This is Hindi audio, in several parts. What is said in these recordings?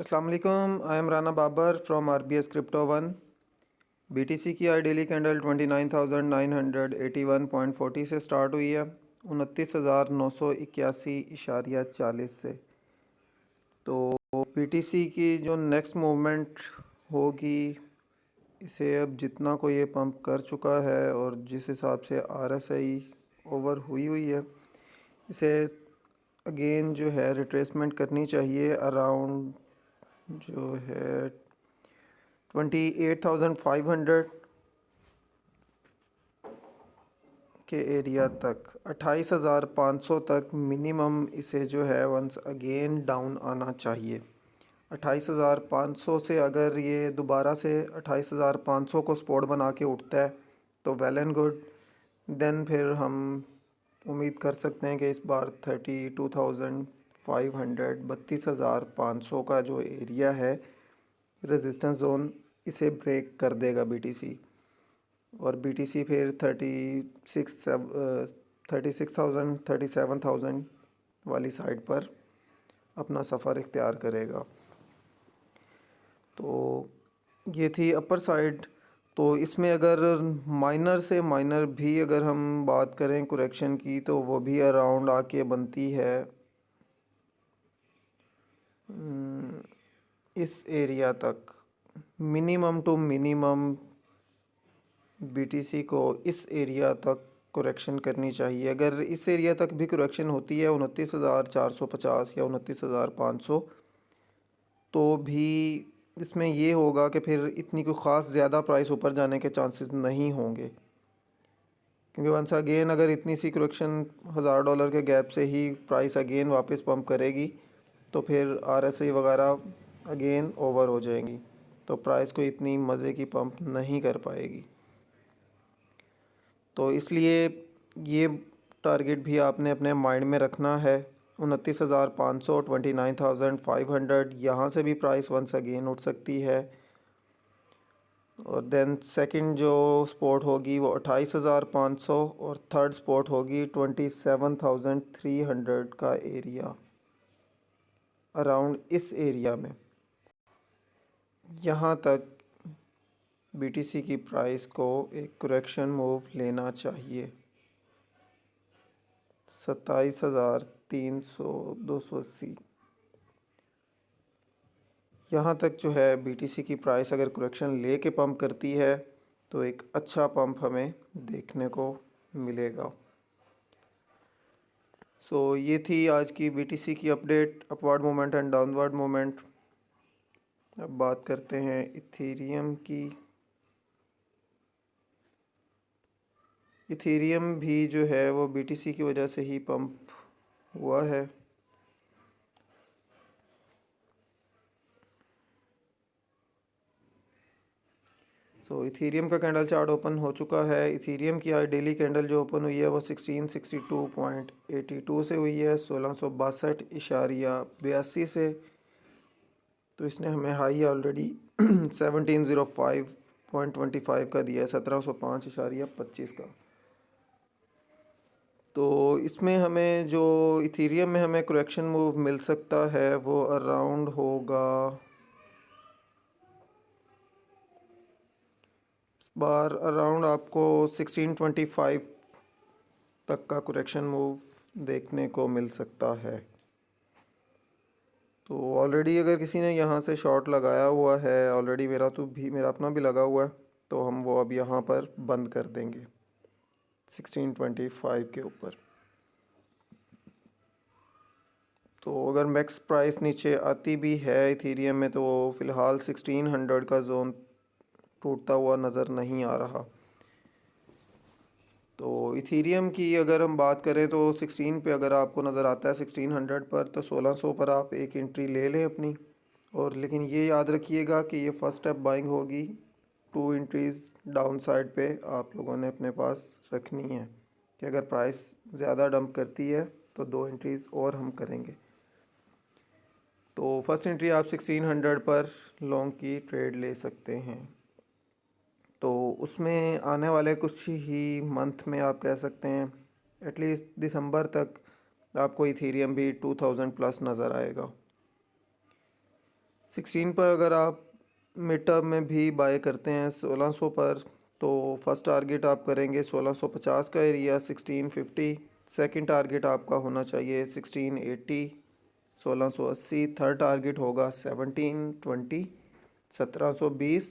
अस्सलाम वालेकुम, I am Rana Babar from RBS Crypto One। BTC की आई डेली कैंडल 29,981.40 से स्टार्ट हुई है, 29,981.40 से। तो BTC की जो नेक्स्ट मूवमेंट होगी, इसे अब जितना को ये पंप कर चुका है और जिस हिसाब से RSI ओवर हुई है, इसे अगेन जो है रिट्रेसमेंट करनी चाहिए अराउंड जो है 28,500 के एरिया तक, 28,500 तक मिनिमम इसे जो है वंस अगेन डाउन आना चाहिए। 28,500 से अगर ये दोबारा से 28,500 को सपोर्ट बना के उठता है तो वेल एंड गुड, देन फिर हम उम्मीद कर सकते हैं कि इस बार 32,500 32,500 का जो एरिया है रेजिस्टेंस जोन, इसे ब्रेक कर देगा BTC। और BTC फिर 36,000 37,000 वाली साइड पर अपना सफ़र इख्तियार करेगा। तो ये थी अपर साइड। तो इसमें अगर माइनर से माइनर भी अगर हम बात करें करेक्शन की, तो वो भी अराउंड आके बनती है इस एरिया तक। मिनिमम टू मिनिमम BTC को इस एरिया तक करेक्शन करनी चाहिए। अगर इस एरिया तक भी करेक्शन होती है 29,450 या 29,500, तो भी इसमें ये होगा कि फिर इतनी कोई ख़ास ज़्यादा प्राइस ऊपर जाने के चांसेस नहीं होंगे, क्योंकि वंस अगेन अगर इतनी सी करेक्शन $1,000 के गैप से ही प्राइस अगेन वापस पंप करेगी, तो फिर RSI वगैरह अगेन ओवर हो जाएंगी, तो प्राइस को इतनी मज़े की पंप नहीं कर पाएगी। तो इसलिए ये टारगेट भी आपने अपने माइंड में रखना है। 29,500 29,500 यहाँ से भी प्राइस वंस अगेन उठ सकती है। और देन सेकंड जो सपोर्ट होगी वो 28,500 और थर्ड सपोर्ट होगी 27,300 का एरिया। अराउंड इस एरिया में यहाँ तक BTC की प्राइस को एक करेक्शन मूव लेना चाहिए। 27,300 280 यहाँ तक जो है BTC की प्राइस अगर करेक्शन ले के पंप करती है तो एक अच्छा पंप हमें देखने को मिलेगा। सो ये थी आज की BTC की update, upward moment and downward moment. अब बात करते हैं इथेरियम की। इथेरियम भी जो है वो BTC की वजह से ही पंप हुआ है। सो इथेरियम का कैंडल चार्ट ओपन हो चुका है। इथेरियम की आज डेली कैंडल जो ओपन हुई है वो 1662.82 से हुई है, 1662.82 से। तो इसने हमें हाई ऑलरेडी 1705.25 का दिया है, 1705.25 का। तो इसमें हमें जो इथेरियम में हमें करेक्शन मूव मिल सकता है वो अराउंड होगा, इस बार अराउंड आपको 1625 तक का करेक्शन मूव देखने को मिल सकता है। तो ऑलरेडी अगर किसी ने यहाँ से शॉर्ट लगाया हुआ है, ऑलरेडी मेरा अपना भी लगा हुआ है, तो हम वो अब यहाँ पर बंद कर देंगे 1625 के ऊपर। तो अगर मैक्स प्राइस नीचे आती भी है इथेरियम में, तो फ़िलहाल 1600 का जोन टूटता हुआ नज़र नहीं आ रहा। तो इथेरियम की अगर हम बात करें तो 16 पे अगर आपको नज़र आता है 1600 पर, तो 1600 पर आप एक एंट्री ले लें अपनी। और लेकिन ये याद रखिएगा कि ये फर्स्ट स्टेप बाइंग होगी, 2 एंट्रीज़ डाउन साइड पे आप लोगों ने अपने पास रखनी है कि अगर प्राइस ज़्यादा डंप करती है तो 2 एंट्रीज़ और हम करेंगे। तो फर्स्ट एंट्री आप 1600 पर लॉन्ग की ट्रेड ले सकते हैं। तो उसमें आने वाले कुछ ही मंथ में आप कह सकते हैं एटलीस्ट दिसंबर तक आपको इथेरियम भी 2000 प्लस नज़र आएगा। 16 पर अगर आप मिड टर्म में भी बाय करते हैं 1600 पर, तो फर्स्ट टारगेट आप करेंगे 1650 का एरिया 1650। सेकंड टारगेट आपका होना चाहिए 1680 1680। थर्ड टारगेट होगा 1720 1720।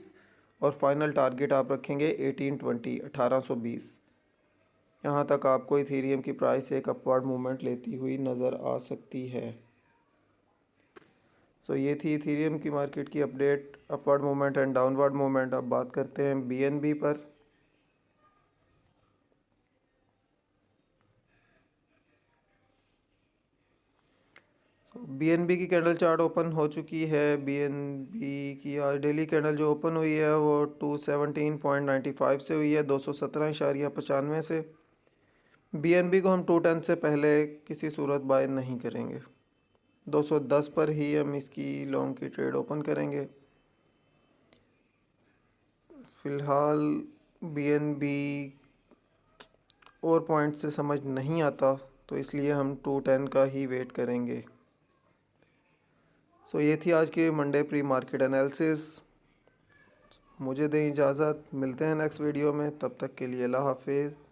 और फाइनल टारगेट आप रखेंगे 1820 1820। यहाँ तक आपको इथेरियम की प्राइस एक अपवर्ड मूवमेंट लेती हुई नज़र आ सकती है। सो ये थी इथेरियम की मार्केट की update, upward movement and downward movement. अब बात करते हैं बीएनबी पर। बीएनबी की कैंडल चार्ट ओपन हो चुकी है। बीएनबी की आज डेली कैंडल जो ओपन हुई है वो 217.95 से हुई है, 217.95 से। बीएनबी को हम 210 से पहले किसी सूरत बाय नहीं करेंगे। 210 पर ही हम इसकी लॉन्ग की ट्रेड ओपन करेंगे। फ़िलहाल बीएनबी और पॉइंट से समझ नहीं आता, तो इसलिए हम 210 का ही वेट करेंगे। सो ये थी आज की मंडे प्री मार्केट एनालिसिस। मुझे दें इजाज़त, मिलते हैं नेक्स्ट वीडियो में, तब तक के लिए अल्लाह हाफिज़।